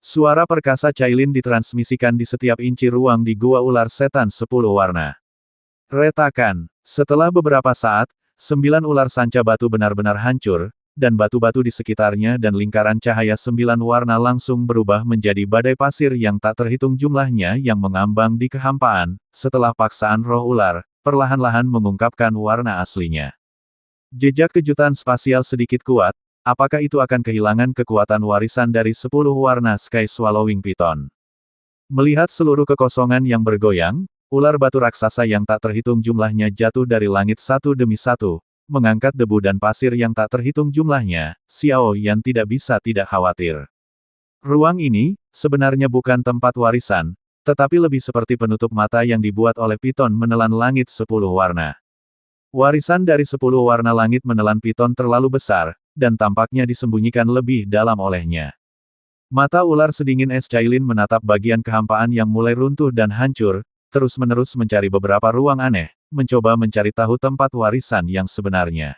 Suara perkasa Cailin ditransmisikan di setiap inci ruang di Gua Ular Setan 10 Warna. Retakan. Setelah beberapa saat, 9 ular sanca batu benar-benar hancur, dan batu-batu di sekitarnya dan lingkaran cahaya 9 warna langsung berubah menjadi badai pasir yang tak terhitung jumlahnya yang mengambang di kehampaan, setelah paksaan roh ular, perlahan-lahan mengungkapkan warna aslinya. Jejak kejutan spasial sedikit kuat, apakah itu akan kehilangan kekuatan warisan dari 10 warna Sky Swallowing Python? Melihat seluruh kekosongan yang bergoyang, ular batu raksasa yang tak terhitung jumlahnya jatuh dari langit satu demi satu, mengangkat debu dan pasir yang tak terhitung jumlahnya, Xiao Yan tidak bisa tidak khawatir. Ruang ini, sebenarnya bukan tempat warisan, tetapi lebih seperti penutup mata yang dibuat oleh Python menelan langit 10 warna. Warisan dari 10 warna langit menelan Python terlalu besar, dan tampaknya disembunyikan lebih dalam olehnya. Mata ular sedingin es Cailin menatap bagian kehampaan yang mulai runtuh dan hancur, terus-menerus mencari beberapa ruang aneh, mencoba mencari tahu tempat warisan yang sebenarnya.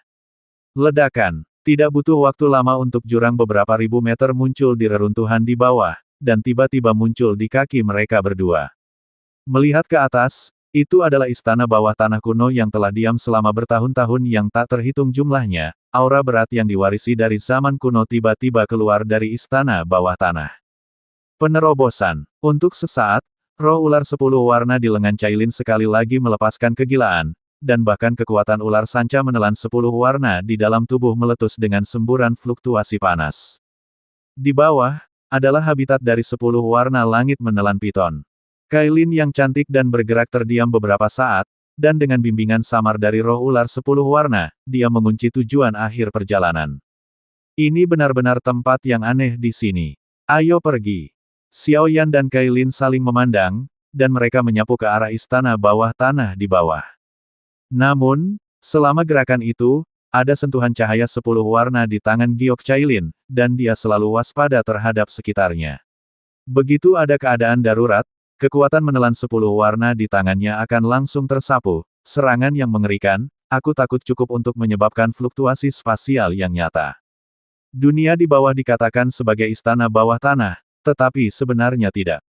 Ledakan. Tidak butuh waktu lama untuk jurang beberapa ribu meter muncul di reruntuhan di bawah, dan tiba-tiba muncul di kaki mereka berdua. Melihat ke atas, itu adalah istana bawah tanah kuno yang telah diam selama bertahun-tahun yang tak terhitung jumlahnya, aura berat yang diwarisi dari zaman kuno tiba-tiba keluar dari istana bawah tanah. Penerobosan. Untuk sesaat, roh ular 10 warna di lengan Cailin sekali lagi melepaskan kegilaan, dan bahkan kekuatan ular sanca menelan 10 warna di dalam tubuh meletus dengan semburan fluktuasi panas. Di bawah, adalah habitat dari 10 warna langit menelan Python. Cailin yang cantik dan bergerak terdiam beberapa saat, dan dengan bimbingan samar dari roh ular 10 warna, dia mengunci tujuan akhir perjalanan. Ini benar-benar tempat yang aneh di sini. Ayo pergi. Xiao Yan dan Cailin saling memandang, dan mereka menyapu ke arah istana bawah tanah di bawah. Namun, selama gerakan itu, ada sentuhan cahaya 10 warna di tangan giok Cailin, dan dia selalu waspada terhadap sekitarnya. Begitu ada keadaan darurat, kekuatan menelan 10 warna di tangannya akan langsung tersapu, serangan yang mengerikan, aku takut cukup untuk menyebabkan fluktuasi spasial yang nyata. Dunia di bawah dikatakan sebagai istana bawah tanah, tetapi sebenarnya tidak.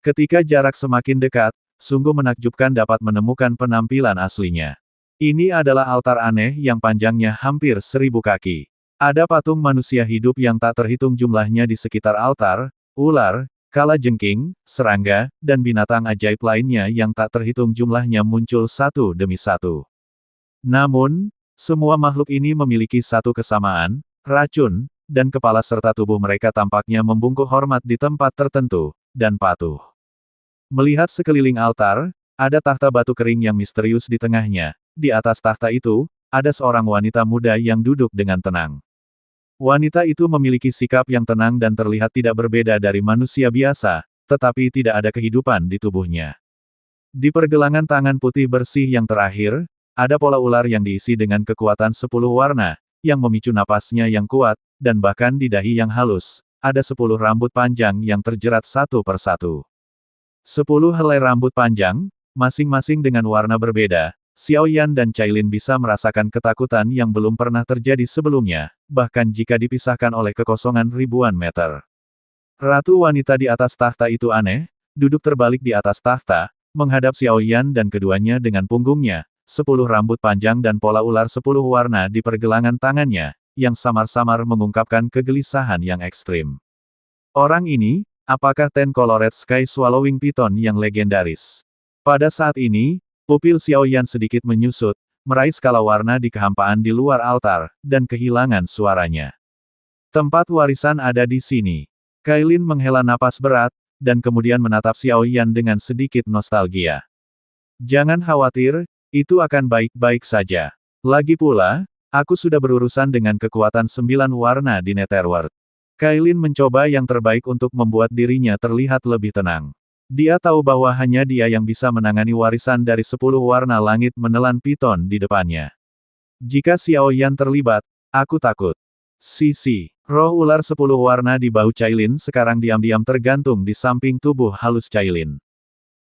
Ketika jarak semakin dekat, sungguh menakjubkan dapat menemukan penampilan aslinya. Ini adalah altar aneh yang panjangnya hampir 1000 kaki. Ada patung manusia hidup yang tak terhitung jumlahnya di sekitar altar, ular, kalajengking, serangga, dan binatang ajaib lainnya yang tak terhitung jumlahnya muncul satu demi satu. Namun, semua makhluk ini memiliki satu kesamaan, racun, dan kepala serta tubuh mereka tampaknya membungkuk hormat di tempat tertentu, dan patuh. Melihat sekeliling altar, ada tahta batu kering yang misterius di tengahnya. Di atas tahta itu, ada seorang wanita muda yang duduk dengan tenang. Wanita itu memiliki sikap yang tenang dan terlihat tidak berbeda dari manusia biasa, tetapi tidak ada kehidupan di tubuhnya. Di pergelangan tangan putih bersih yang terakhir, ada pola ular yang diisi dengan kekuatan 10 warna, yang memicu napasnya yang kuat, dan bahkan di dahi yang halus, ada 10 rambut panjang yang terjerat satu persatu. 10 helai rambut panjang, masing-masing dengan warna berbeda. Xiao Yan dan Cailin bisa merasakan ketakutan yang belum pernah terjadi sebelumnya, bahkan jika dipisahkan oleh kekosongan ribuan meter. Ratu wanita di atas tahta itu aneh, duduk terbalik di atas tahta, menghadap Xiao Yan dan keduanya dengan punggungnya, 10 rambut panjang dan pola ular 10 warna di pergelangan tangannya, yang samar-samar mengungkapkan kegelisahan yang ekstrim. Orang ini, apakah Ten Colored Sky Swallowing Python yang legendaris? Pada saat ini, pupil Xiao Yan sedikit menyusut, meraih skala warna di kehampaan di luar altar, dan kehilangan suaranya. Tempat warisan ada di sini. Cailin menghela napas berat, dan kemudian menatap Xiao Yan dengan sedikit nostalgia. Jangan khawatir, itu akan baik-baik saja. Lagi pula, aku sudah berurusan dengan kekuatan 9 warna di Netherworld. Cailin mencoba yang terbaik untuk membuat dirinya terlihat lebih tenang. Dia tahu bahwa hanya dia yang bisa menangani warisan dari 10 warna langit menelan Python di depannya. Jika Xiao Yan terlibat, aku takut. Sisi, roh ular 10 warna di bahu Cailin sekarang diam-diam tergantung di samping tubuh halus Cailin.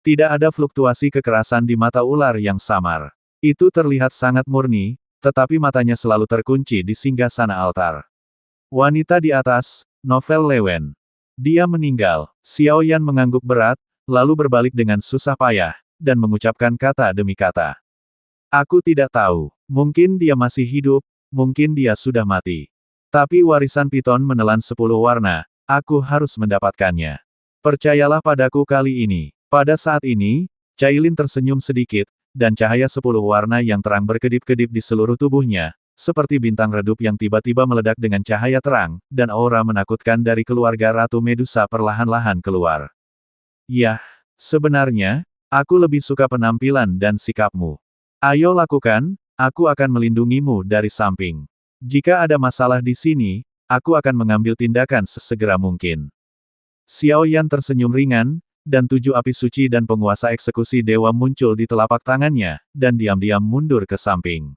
Tidak ada fluktuasi kekerasan di mata ular yang samar. Itu terlihat sangat murni, tetapi matanya selalu terkunci di singgasana altar. Wanita di atas, novel Lewen. Dia meninggal. Xiao Yan mengangguk berat, lalu berbalik dengan susah payah, dan mengucapkan kata demi kata. Aku tidak tahu. Mungkin dia masih hidup, mungkin dia sudah mati. Tapi warisan piton menelan 10 warna, aku harus mendapatkannya. Percayalah padaku kali ini. Pada saat ini, Cailin tersenyum sedikit, dan cahaya 10 warna yang terang berkedip-kedip di seluruh tubuhnya, seperti bintang redup yang tiba-tiba meledak dengan cahaya terang, dan aura menakutkan dari keluarga Ratu Medusa perlahan-lahan keluar. Yah, sebenarnya, aku lebih suka penampilan dan sikapmu. Ayo lakukan, aku akan melindungimu dari samping. Jika ada masalah di sini, aku akan mengambil tindakan sesegera mungkin. Xiao Yan tersenyum ringan, dan 7 api suci dan penguasa eksekusi dewa muncul di telapak tangannya, dan diam-diam mundur ke samping.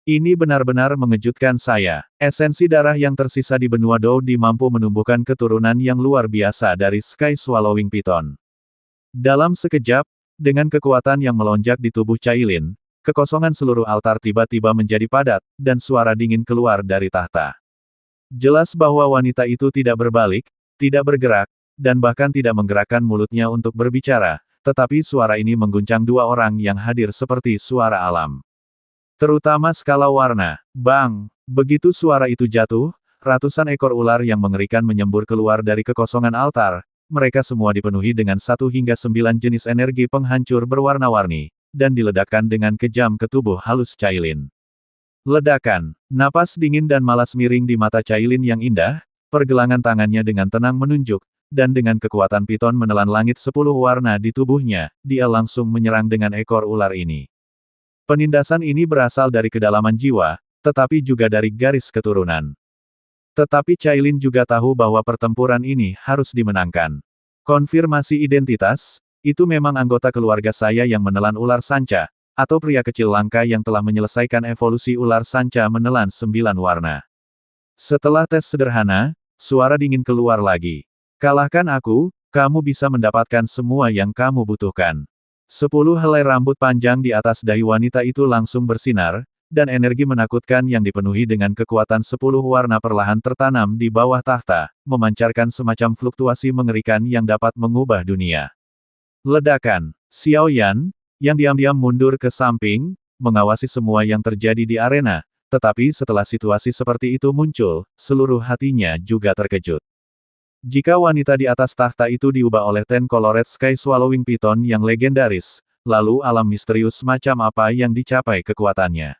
Ini benar-benar mengejutkan saya. Esensi darah yang tersisa di benua Doudi mampu menumbuhkan keturunan yang luar biasa dari Sky Swallowing Python. Dalam sekejap, dengan kekuatan yang melonjak di tubuh Cailin, kekosongan seluruh altar tiba-tiba menjadi padat, dan suara dingin keluar dari tahta. Jelas bahwa wanita itu tidak berbalik, tidak bergerak, dan bahkan tidak menggerakkan mulutnya untuk berbicara, tetapi suara ini mengguncang dua orang yang hadir seperti suara alam. Terutama skala warna. Bang! Begitu suara itu jatuh, ratusan ekor ular yang mengerikan menyembur keluar dari kekosongan altar, mereka semua dipenuhi dengan 1 hingga 9 jenis energi penghancur berwarna-warni, dan diledakkan dengan kejam ke tubuh halus Cailin. Ledakan, napas dingin dan malas miring di mata Cailin yang indah, pergelangan tangannya dengan tenang menunjuk, dan dengan kekuatan piton menelan langit 10 warna di tubuhnya, dia langsung menyerang dengan ekor ular ini. Penindasan ini berasal dari kedalaman jiwa, tetapi juga dari garis keturunan. Tetapi Cailin juga tahu bahwa pertempuran ini harus dimenangkan. Konfirmasi identitas, itu memang anggota keluarga saya yang menelan ular sanca, atau pria kecil langka yang telah menyelesaikan evolusi ular sanca menelan 9 warna. Setelah tes sederhana, suara dingin keluar lagi. Kalahkan aku, kamu bisa mendapatkan semua yang kamu butuhkan. 10 helai rambut panjang di atas dahi wanita itu langsung bersinar, dan energi menakutkan yang dipenuhi dengan kekuatan 10 warna perlahan tertanam di bawah tahta, memancarkan semacam fluktuasi mengerikan yang dapat mengubah dunia. Ledakan. Xiao Yan, yang diam-diam mundur ke samping, mengawasi semua yang terjadi di arena, tetapi setelah situasi seperti itu muncul, seluruh hatinya juga terkejut. Jika wanita di atas tahta itu diubah oleh Ten Colored Sky Swallowing Python yang legendaris, lalu alam misterius macam apa yang dicapai kekuatannya?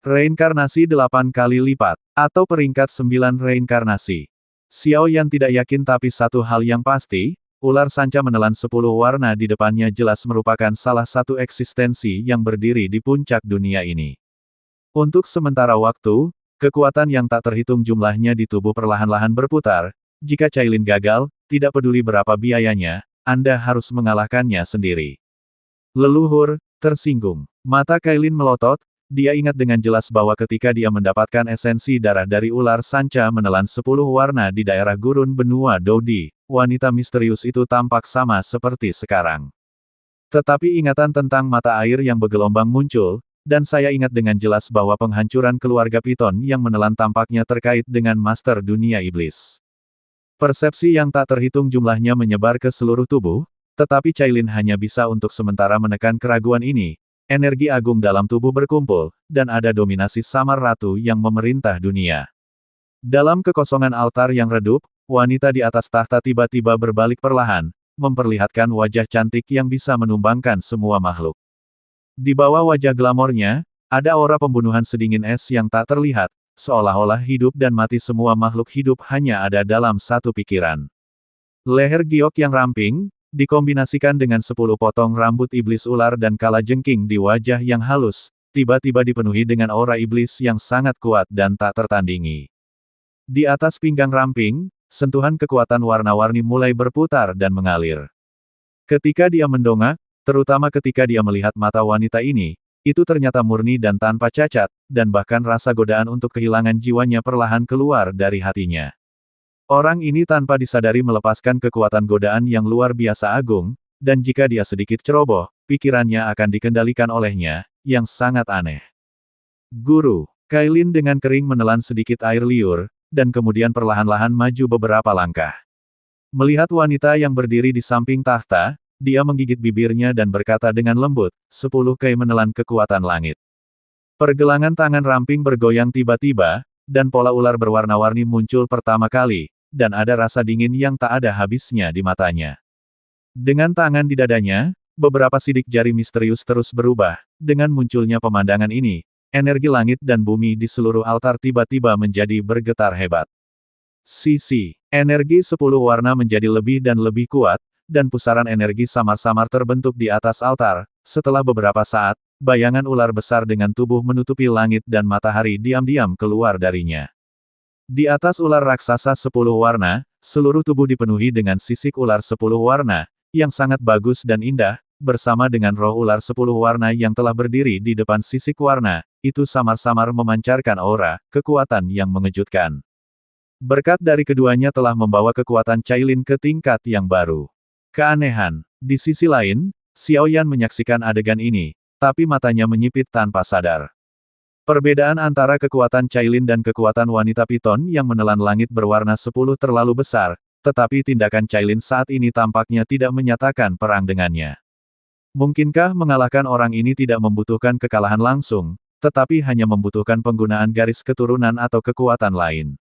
Reinkarnasi 8 kali lipat, atau peringkat 9 reinkarnasi. Xiao Yan tidak yakin tapi satu hal yang pasti, ular sanca menelan 10 warna di depannya jelas merupakan salah satu eksistensi yang berdiri di puncak dunia ini. Untuk sementara waktu, kekuatan yang tak terhitung jumlahnya di tubuh perlahan-lahan berputar. Jika Cailin gagal, tidak peduli berapa biayanya, Anda harus mengalahkannya sendiri. Leluhur, tersinggung. Mata Cailin melotot, dia ingat dengan jelas bahwa ketika dia mendapatkan esensi darah dari ular sanca menelan 10 warna di daerah gurun benua Doudi, wanita misterius itu tampak sama seperti sekarang. Tetapi ingatan tentang mata air yang bergelombang muncul, dan saya ingat dengan jelas bahwa penghancuran keluarga Python yang menelan tampaknya terkait dengan Master Dunia Iblis. Persepsi yang tak terhitung jumlahnya menyebar ke seluruh tubuh, tetapi Cailin hanya bisa untuk sementara menekan keraguan ini. Energi agung dalam tubuh berkumpul, dan ada dominasi samar ratu yang memerintah dunia. Dalam kekosongan altar yang redup, wanita di atas tahta tiba-tiba berbalik perlahan, memperlihatkan wajah cantik yang bisa menumbangkan semua makhluk. Di bawah wajah glamornya, ada aura pembunuhan sedingin es yang tak terlihat, seolah-olah hidup dan mati semua makhluk hidup hanya ada dalam satu pikiran. Leher giok yang ramping, dikombinasikan dengan 10 potong rambut iblis ular dan kala jengking di wajah yang halus, tiba-tiba dipenuhi dengan aura iblis yang sangat kuat dan tak tertandingi. Di atas pinggang ramping, sentuhan kekuatan warna-warni mulai berputar dan mengalir. Ketika dia mendongak, terutama ketika dia melihat mata wanita ini, itu ternyata murni dan tanpa cacat, dan bahkan rasa godaan untuk kehilangan jiwanya perlahan keluar dari hatinya. Orang ini tanpa disadari melepaskan kekuatan godaan yang luar biasa agung, dan jika dia sedikit ceroboh, pikirannya akan dikendalikan olehnya, yang sangat aneh. Guru, Cailin dengan kering menelan sedikit air liur, dan kemudian perlahan-lahan maju beberapa langkah. Melihat wanita yang berdiri di samping tahta, dia menggigit bibirnya dan berkata dengan lembut, 10 Kei menelan kekuatan langit. Pergelangan tangan ramping bergoyang tiba-tiba, dan pola ular berwarna-warni muncul pertama kali, dan ada rasa dingin yang tak ada habisnya di matanya. Dengan tangan di dadanya, beberapa sidik jari misterius terus berubah. Dengan munculnya pemandangan ini, energi langit dan bumi di seluruh altar tiba-tiba menjadi bergetar hebat. Sisi, energi 10 warna menjadi lebih dan lebih kuat, dan pusaran energi samar-samar terbentuk di atas altar. Setelah beberapa saat, bayangan ular besar dengan tubuh menutupi langit dan matahari diam-diam keluar darinya. Di atas ular raksasa 10 warna, seluruh tubuh dipenuhi dengan sisik ular 10 warna, yang sangat bagus dan indah, bersama dengan roh ular 10 warna yang telah berdiri di depan sisik warna, itu samar-samar memancarkan aura, kekuatan yang mengejutkan. Berkat dari keduanya telah membawa kekuatan Cailin ke tingkat yang baru. Keanehan. Di sisi lain, Xiaoyan menyaksikan adegan ini, tapi matanya menyipit tanpa sadar. Perbedaan antara kekuatan Cailin dan kekuatan wanita piton yang menelan langit berwarna 10 terlalu besar, tetapi tindakan Cailin saat ini tampaknya tidak menyatakan perang dengannya. Mungkinkah mengalahkan orang ini tidak membutuhkan kekalahan langsung, tetapi hanya membutuhkan penggunaan garis keturunan atau kekuatan lain?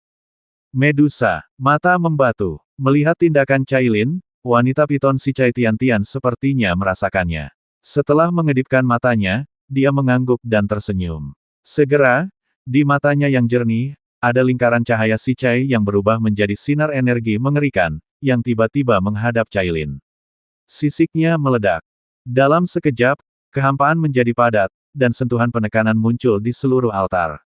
Medusa, mata membatu. Melihat tindakan Cailin, wanita piton si Cai Tian-Tian sepertinya merasakannya. Setelah mengedipkan matanya, dia mengangguk dan tersenyum. Segera, di matanya yang jernih, ada lingkaran cahaya si Cai yang berubah menjadi sinar energi mengerikan, yang tiba-tiba menghadap Cailin. Sisiknya meledak. Dalam sekejap, kehampaan menjadi padat, dan sentuhan penekanan muncul di seluruh altar.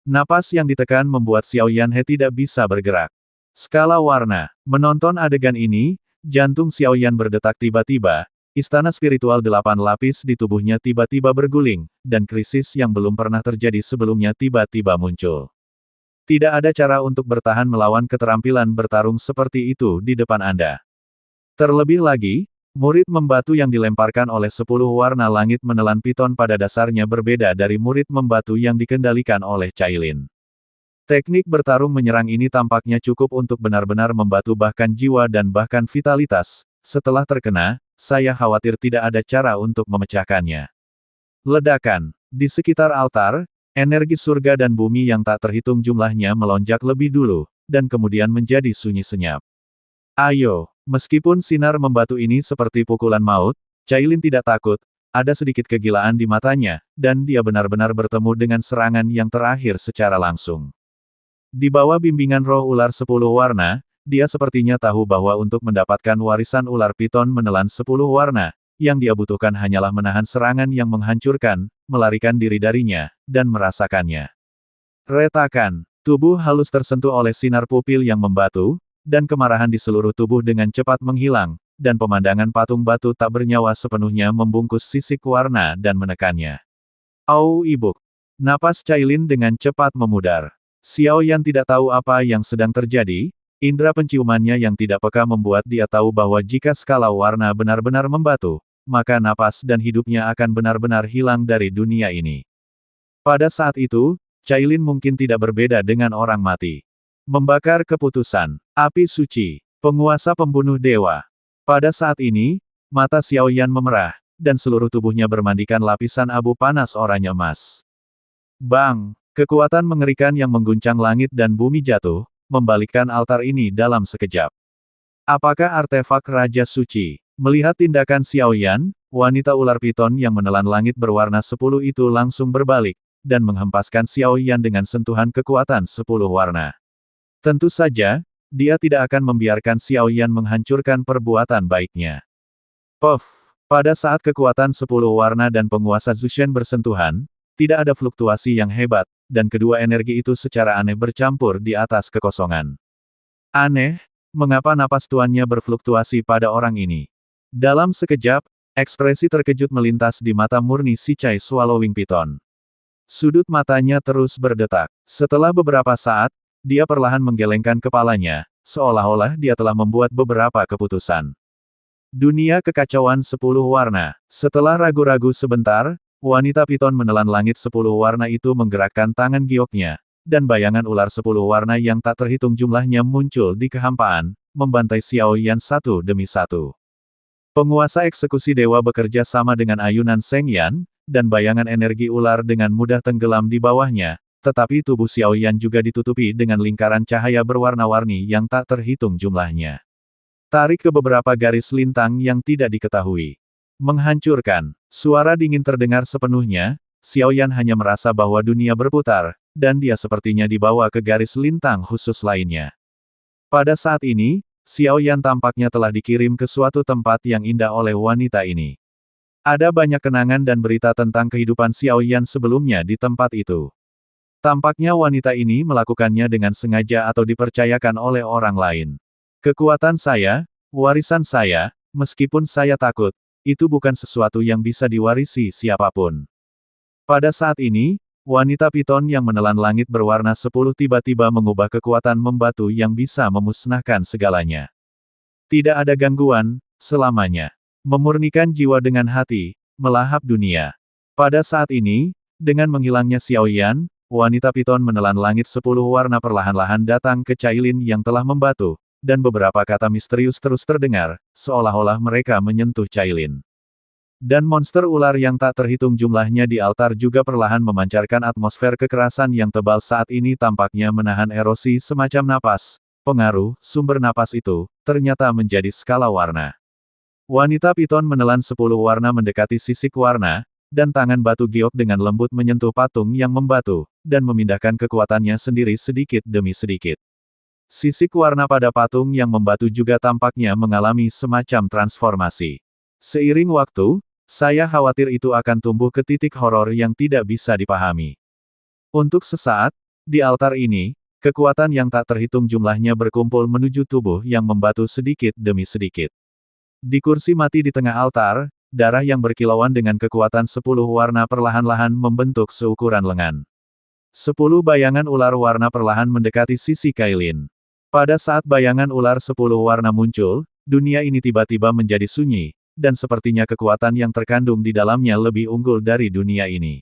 Napas yang ditekan membuat Xiaoyan He tidak bisa bergerak. Skala warna. Menonton adegan ini, jantung Xiaoyan berdetak tiba-tiba, istana spiritual 8 lapis di tubuhnya tiba-tiba berguling, dan krisis yang belum pernah terjadi sebelumnya tiba-tiba muncul. Tidak ada cara untuk bertahan melawan keterampilan bertarung seperti itu di depan Anda. Terlebih lagi, murid membatu yang dilemparkan oleh 10 warna langit menelan piton pada dasarnya berbeda dari murid membatu yang dikendalikan oleh Cailin. Teknik bertarung menyerang ini tampaknya cukup untuk benar-benar membatu bahkan jiwa dan bahkan vitalitas. Setelah terkena, saya khawatir tidak ada cara untuk memecahkannya. Ledakan. Di sekitar altar, energi surga dan bumi yang tak terhitung jumlahnya melonjak lebih dulu, dan kemudian menjadi sunyi senyap. Ayo! Meskipun sinar membatu ini seperti pukulan maut, Cailin tidak takut, ada sedikit kegilaan di matanya, dan dia benar-benar bertemu dengan serangan yang terakhir secara langsung. Di bawah bimbingan roh ular 10 warna, dia sepertinya tahu bahwa untuk mendapatkan warisan ular piton menelan 10 warna, yang dia butuhkan hanyalah menahan serangan yang menghancurkan, melarikan diri darinya, dan merasakannya. Retakan. Tubuh halus tersentuh oleh sinar pupil yang membatu, dan kemarahan di seluruh tubuh dengan cepat menghilang, dan pemandangan patung batu tak bernyawa sepenuhnya membungkus sisik warna dan menekannya. Au ibuk. Napas Cailin dengan cepat memudar. Xiaoyan tidak tahu apa yang sedang terjadi, indera penciumannya yang tidak peka membuat dia tahu bahwa jika skala warna benar-benar membatu, maka napas dan hidupnya akan benar-benar hilang dari dunia ini. Pada saat itu, Cailin mungkin tidak berbeda dengan orang mati. Membakar keputusan. Api suci. Penguasa pembunuh dewa. Pada saat ini, mata Xiaoyan memerah, dan seluruh tubuhnya bermandikan lapisan abu panas oranye emas. Bang! Kekuatan mengerikan yang mengguncang langit dan bumi jatuh, membalikkan altar ini dalam sekejap. Apakah artefak Raja Suci? Melihat tindakan Xiaoyan, wanita ular piton yang menelan langit berwarna 10 itu langsung berbalik, dan menghempaskan Xiaoyan dengan sentuhan kekuatan 10 warna. Tentu saja, dia tidak akan membiarkan Xiaoyan menghancurkan perbuatan baiknya. Puff! Pada saat kekuatan 10 warna dan penguasa Zushen bersentuhan, tidak ada fluktuasi yang hebat, dan kedua energi itu secara aneh bercampur di atas kekosongan. Aneh, mengapa napas tuannya berfluktuasi pada orang ini? Dalam sekejap, ekspresi terkejut melintas di mata murni si Cai Swallowing Piton. Sudut matanya terus berdetak. Setelah beberapa saat, dia perlahan menggelengkan kepalanya, seolah-olah dia telah membuat beberapa keputusan. Dunia kekacauan 10 warna. Setelah ragu-ragu sebentar, wanita piton menelan langit 10 warna itu menggerakkan tangan gioknya, dan bayangan ular 10 warna yang tak terhitung jumlahnya muncul di kehampaan, membantai Xiao Yan satu demi satu. Penguasa eksekusi dewa bekerja sama dengan ayunan Seng Yan, dan bayangan energi ular dengan mudah tenggelam di bawahnya, tetapi tubuh Xiao Yan juga ditutupi dengan lingkaran cahaya berwarna-warni yang tak terhitung jumlahnya. Tarik ke beberapa garis lintang yang tidak diketahui. Menghancurkan. Suara dingin terdengar sepenuhnya, Xiao Yan hanya merasa bahwa dunia berputar, dan dia sepertinya dibawa ke garis lintang khusus lainnya. Pada saat ini, Xiao Yan tampaknya telah dikirim ke suatu tempat yang indah oleh wanita ini. Ada banyak kenangan dan berita tentang kehidupan Xiao Yan sebelumnya di tempat itu. Tampaknya wanita ini melakukannya dengan sengaja atau dipercayakan oleh orang lain. Kekuatan saya, warisan saya, meskipun saya takut, itu bukan sesuatu yang bisa diwarisi siapapun. Pada saat ini, wanita piton yang menelan langit berwarna 10 tiba-tiba mengubah kekuatan membatu yang bisa memusnahkan segalanya. Tidak ada gangguan, selamanya. Memurnikan jiwa dengan hati, melahap dunia. Pada saat ini, dengan menghilangnya Xiao Yan, wanita piton menelan langit 10 warna perlahan-lahan datang ke Cailin yang telah membatu, dan beberapa kata misterius terus terdengar, seolah-olah mereka menyentuh Cailin. Dan monster ular yang tak terhitung jumlahnya di altar juga perlahan memancarkan atmosfer kekerasan yang tebal saat ini tampaknya menahan erosi semacam napas. Pengaruh, sumber napas itu, ternyata menjadi skala warna. Wanita piton menelan 10 warna mendekati sisik warna, dan tangan batu giok dengan lembut menyentuh patung yang membatu, dan memindahkan kekuatannya sendiri sedikit demi sedikit. Sisik warna pada patung yang membatu juga tampaknya mengalami semacam transformasi. Seiring waktu, saya khawatir itu akan tumbuh ke titik horor yang tidak bisa dipahami. Untuk sesaat, di altar ini, kekuatan yang tak terhitung jumlahnya berkumpul menuju tubuh yang membatu sedikit demi sedikit. Di kursi mati di tengah altar, darah yang berkilauan dengan kekuatan 10 warna perlahan-lahan membentuk seukuran lengan. 10 bayangan ular warna perlahan mendekati sisi Cailin. Pada saat bayangan ular 10 warna muncul, dunia ini tiba-tiba menjadi sunyi, dan sepertinya kekuatan yang terkandung di dalamnya lebih unggul dari dunia ini.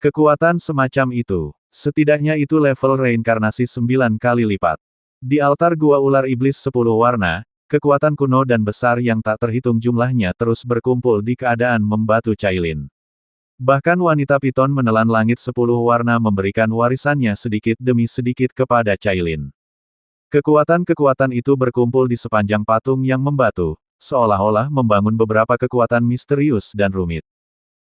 Kekuatan semacam itu, setidaknya itu level reinkarnasi 9 kali lipat. Di altar gua ular iblis 10 warna, kekuatan kuno dan besar yang tak terhitung jumlahnya terus berkumpul di keadaan membatu Cailin. Bahkan wanita piton menelan langit 10 warna memberikan warisannya sedikit demi sedikit kepada Cailin. Kekuatan-kekuatan itu berkumpul di sepanjang patung yang membatu, seolah-olah membangun beberapa kekuatan misterius dan rumit.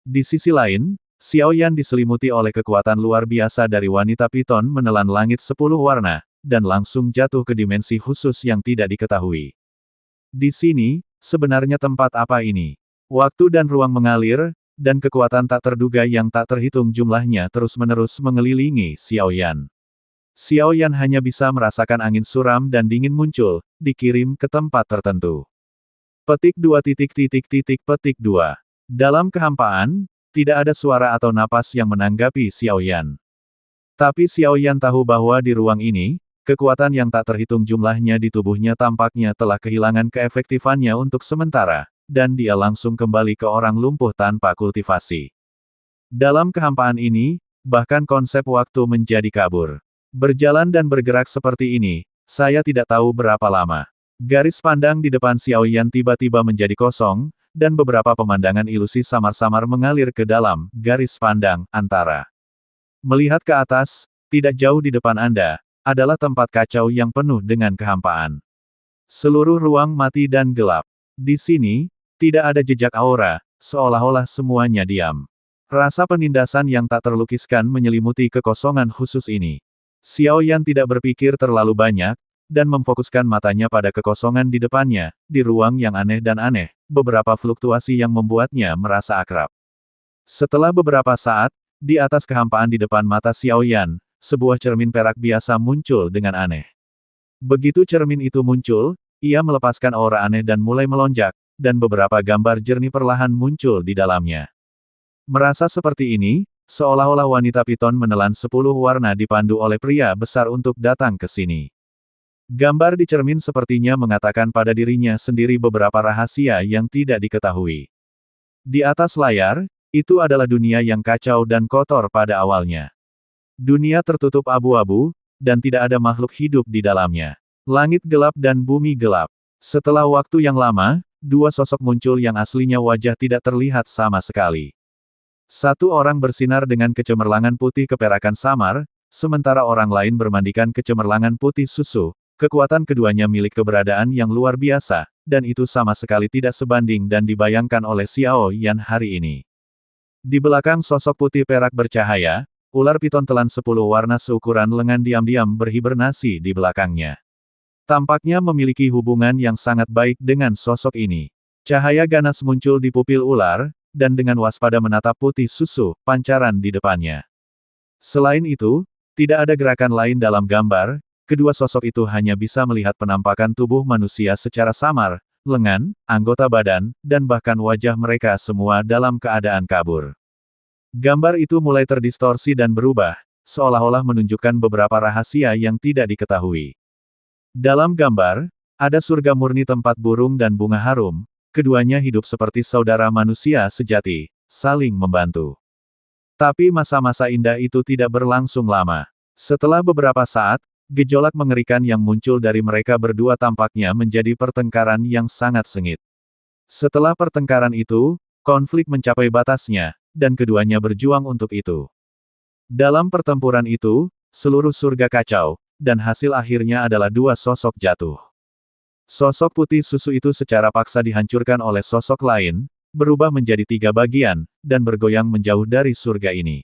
Di sisi lain, Xiao Yan diselimuti oleh kekuatan luar biasa dari wanita piton menelan langit 10 warna, dan langsung jatuh ke dimensi khusus yang tidak diketahui. Di sini, sebenarnya tempat apa ini? Waktu dan ruang mengalir, dan kekuatan tak terduga yang tak terhitung jumlahnya terus-menerus mengelilingi Xiao Yan. Xiao Yan hanya bisa merasakan angin suram dan dingin muncul, dikirim ke tempat tertentu. Petik 2. Dalam kehampaan, tidak ada suara atau napas yang menanggapi Xiao Yan. Tapi Xiao Yan tahu bahwa di ruang ini, kekuatan yang tak terhitung jumlahnya di tubuhnya tampaknya telah kehilangan keefektifannya untuk sementara, dan dia langsung kembali ke orang lumpuh tanpa kultivasi. Dalam kehampaan ini, bahkan konsep waktu menjadi kabur. Berjalan dan bergerak seperti ini, saya tidak tahu berapa lama. Garis pandang di depan Xiao Yan tiba-tiba menjadi kosong, dan beberapa pemandangan ilusi samar-samar mengalir ke dalam garis pandang antara. Melihat ke atas, tidak jauh di depan Anda, adalah tempat kacau yang penuh dengan kehampaan. Seluruh ruang mati dan gelap. Di sini, tidak ada jejak aura, seolah-olah semuanya diam. Rasa penindasan yang tak terlukiskan menyelimuti kekosongan khusus ini. Xiao Yan tidak berpikir terlalu banyak, dan memfokuskan matanya pada kekosongan di depannya, di ruang yang aneh dan aneh, beberapa fluktuasi yang membuatnya merasa akrab. Setelah beberapa saat, di atas kehampaan di depan mata Xiao Yan, sebuah cermin perak biasa muncul dengan aneh. Begitu cermin itu muncul, ia melepaskan aura aneh dan mulai melonjak, dan beberapa gambar jernih perlahan muncul di dalamnya. Merasa seperti ini, seolah-olah wanita piton menelan 10 warna dipandu oleh pria besar untuk datang ke sini. Gambar di cermin sepertinya mengatakan pada dirinya sendiri beberapa rahasia yang tidak diketahui. Di atas layar, itu adalah dunia yang kacau dan kotor pada awalnya. Dunia tertutup abu-abu, dan tidak ada makhluk hidup di dalamnya. Langit gelap dan bumi gelap. Setelah waktu yang lama, dua sosok muncul yang aslinya wajah tidak terlihat sama sekali. Satu orang bersinar dengan kecemerlangan putih keperakan samar, sementara orang lain bermandikan kecemerlangan putih susu. Kekuatan keduanya milik keberadaan yang luar biasa, dan itu sama sekali tidak sebanding dan dibayangkan oleh Xiao Yan hari ini. Di belakang sosok putih perak bercahaya, ular piton telan 10 warna seukuran lengan diam-diam berhibernasi di belakangnya. Tampaknya memiliki hubungan yang sangat baik dengan sosok ini. Cahaya ganas muncul di pupil ular, dan dengan waspada menatap putih susu, pancaran di depannya. Selain itu, tidak ada gerakan lain dalam gambar, kedua sosok itu hanya bisa melihat penampakan tubuh manusia secara samar, lengan, anggota badan, dan bahkan wajah mereka semua dalam keadaan kabur. Gambar itu mulai terdistorsi dan berubah, seolah-olah menunjukkan beberapa rahasia yang tidak diketahui. Dalam gambar, ada surga murni tempat burung dan bunga harum, keduanya hidup seperti saudara manusia sejati, saling membantu. Tapi masa-masa indah itu tidak berlangsung lama. Setelah beberapa saat, gejolak mengerikan yang muncul dari mereka berdua tampaknya menjadi pertengkaran yang sangat sengit. Setelah pertengkaran itu, konflik mencapai batasnya, dan keduanya berjuang untuk itu. Dalam pertempuran itu, seluruh surga kacau, dan hasil akhirnya adalah dua sosok jatuh. Sosok putih susu itu secara paksa dihancurkan oleh sosok lain, berubah menjadi 3 bagian, dan bergoyang menjauh dari surga ini.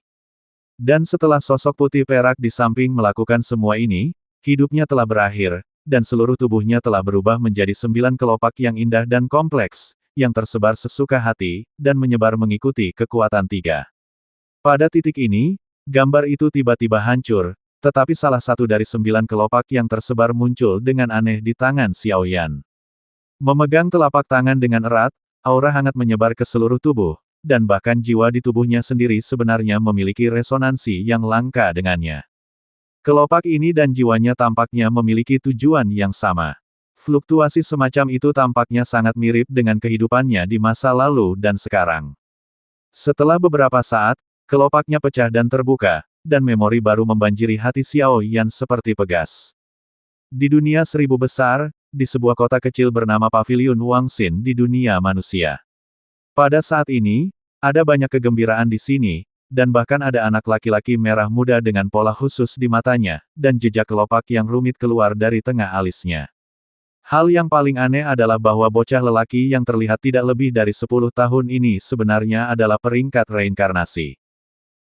Dan setelah sosok putih perak di samping melakukan semua ini, hidupnya telah berakhir, dan seluruh tubuhnya telah berubah menjadi 9 kelopak yang indah dan kompleks, yang tersebar sesuka hati, dan menyebar mengikuti kekuatan 3. Pada titik ini, gambar itu tiba-tiba hancur, tetapi salah satu dari 9 kelopak yang tersebar muncul dengan aneh di tangan Xiao Yan. Memegang telapak tangan dengan erat, aura hangat menyebar ke seluruh tubuh, dan bahkan jiwa di tubuhnya sendiri sebenarnya memiliki resonansi yang langka dengannya. Kelopak ini dan jiwanya tampaknya memiliki tujuan yang sama. Fluktuasi semacam itu tampaknya sangat mirip dengan kehidupannya di masa lalu dan sekarang. Setelah beberapa saat, kelopaknya pecah dan terbuka, dan memori baru membanjiri hati Xiao Yan seperti pegas. Di dunia 1000 besar, di sebuah kota kecil bernama Pavilion Wangxin di dunia manusia. Pada saat ini, ada banyak kegembiraan di sini, dan bahkan ada anak laki-laki merah muda dengan pola khusus di matanya, dan jejak kelopak yang rumit keluar dari tengah alisnya. Hal yang paling aneh adalah bahwa bocah lelaki yang terlihat tidak lebih dari 10 tahun ini sebenarnya adalah peringkat reinkarnasi.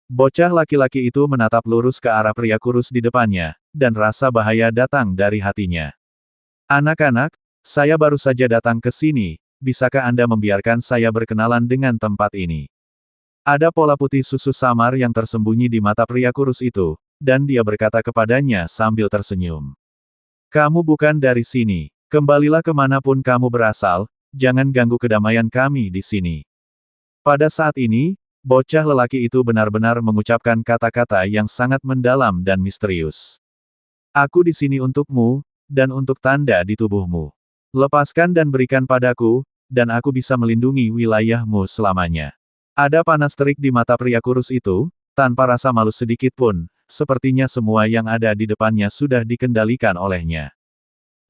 Bocah laki-laki itu menatap lurus ke arah pria kurus di depannya, dan rasa bahaya datang dari hatinya. Anak-anak, saya baru saja datang ke sini. Bisakah Anda membiarkan saya berkenalan dengan tempat ini? Ada pola putih susu samar yang tersembunyi di mata pria kurus itu, dan dia berkata kepadanya sambil tersenyum. Kamu bukan dari sini. Kembalilah kemanapun kamu berasal, jangan ganggu kedamaian kami di sini. Pada saat ini, bocah lelaki itu benar-benar mengucapkan kata-kata yang sangat mendalam dan misterius. Aku di sini untukmu, dan untuk tanda di tubuhmu. Lepaskan dan berikan padaku, dan aku bisa melindungi wilayahmu selamanya. Ada panas terik di mata pria kurus itu, tanpa rasa malu sedikit pun, sepertinya semua yang ada di depannya sudah dikendalikan olehnya.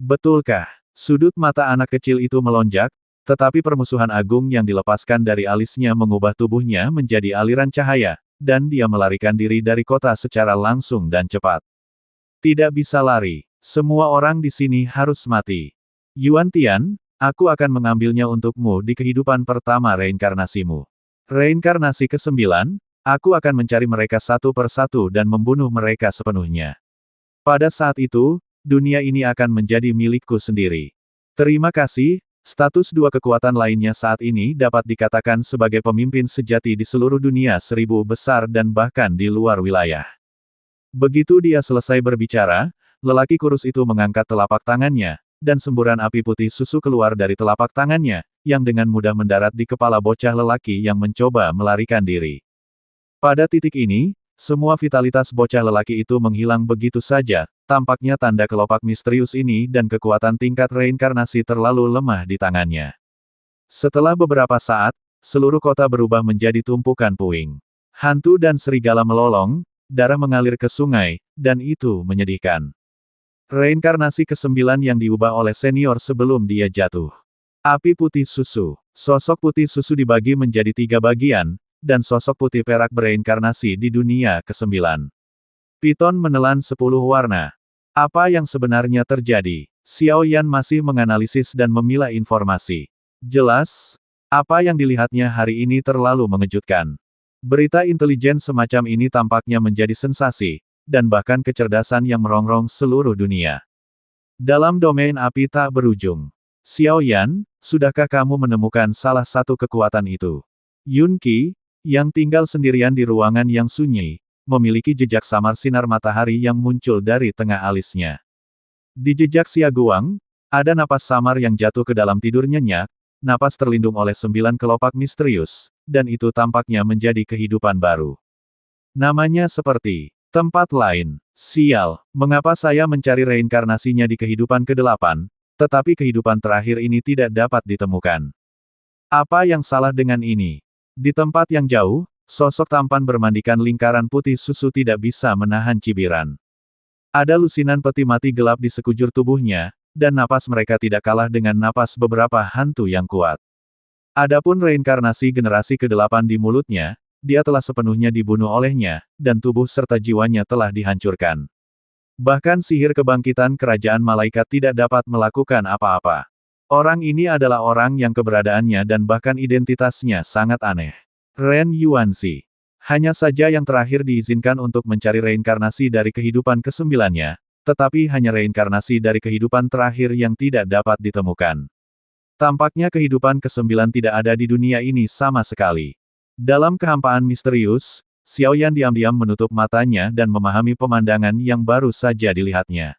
Betulkah? Sudut mata anak kecil itu melonjak, tetapi permusuhan agung yang dilepaskan dari alisnya mengubah tubuhnya menjadi aliran cahaya, dan dia melarikan diri dari kota secara langsung dan cepat. Tidak bisa lari. Semua orang di sini harus mati. Yuan Tian, aku akan mengambilnya untukmu di kehidupan pertama reinkarnasimu. Reinkarnasi ke-9, aku akan mencari mereka satu persatu dan membunuh mereka sepenuhnya. Pada saat itu, dunia ini akan menjadi milikku sendiri. Terima kasih, status dua kekuatan lainnya saat ini dapat dikatakan sebagai pemimpin sejati di seluruh dunia 1000 besar dan bahkan di luar wilayah. Begitu dia selesai berbicara, lelaki kurus itu mengangkat telapak tangannya, dan semburan api putih susu keluar dari telapak tangannya, yang dengan mudah mendarat di kepala bocah lelaki yang mencoba melarikan diri. Pada titik ini, semua vitalitas bocah lelaki itu menghilang begitu saja, tampaknya tanda kelopak misterius ini dan kekuatan tingkat reinkarnasi terlalu lemah di tangannya. Setelah beberapa saat, seluruh kota berubah menjadi tumpukan puing. Hantu dan serigala melolong, darah mengalir ke sungai, dan itu menyedihkan. Reinkarnasi ke-9 yang diubah oleh senior sebelum dia jatuh. Api putih susu. Sosok putih susu dibagi menjadi 3 bagian, dan sosok putih perak bereinkarnasi di dunia ke-9. Piton menelan 10 warna. Apa yang sebenarnya terjadi? Xiao Yan masih menganalisis dan memilah informasi. Jelas, apa yang dilihatnya hari ini terlalu mengejutkan. Berita intelijen semacam ini tampaknya menjadi sensasi, dan bahkan kecerdasan yang merongrong seluruh dunia. Dalam domain api tak berujung. Xiao Yan, sudahkah kamu menemukan salah satu kekuatan itu? Yun Qi, yang tinggal sendirian di ruangan yang sunyi, memiliki jejak samar sinar matahari yang muncul dari tengah alisnya. Di jejak Xia Guang, ada napas samar yang jatuh ke dalam tidur nyenyak, napas terlindung oleh 9 kelopak misterius, dan itu tampaknya menjadi kehidupan baru. Namanya seperti tempat lain. Sial, mengapa saya mencari reinkarnasinya di kehidupan ke-8, tetapi kehidupan terakhir ini tidak dapat ditemukan. Apa yang salah dengan ini? Di tempat yang jauh, sosok tampan bermandikan lingkaran putih susu tidak bisa menahan cibiran. Ada lusinan peti mati gelap di sekujur tubuhnya, dan napas mereka tidak kalah dengan napas beberapa hantu yang kuat. Adapun reinkarnasi generasi ke-8 di mulutnya, dia telah sepenuhnya dibunuh olehnya, dan tubuh serta jiwanya telah dihancurkan. Bahkan sihir kebangkitan kerajaan malaikat tidak dapat melakukan apa-apa. Orang ini adalah orang yang keberadaannya dan bahkan identitasnya sangat aneh. Ren Yuanxi. Hanya saja yang terakhir diizinkan untuk mencari reinkarnasi dari kehidupan ke-9-nya, tetapi hanya reinkarnasi dari kehidupan terakhir yang tidak dapat ditemukan. Tampaknya kehidupan ke-9 tidak ada di dunia ini sama sekali. Dalam kehampaan misterius, Xiao Yan diam-diam menutup matanya dan memahami pemandangan yang baru saja dilihatnya.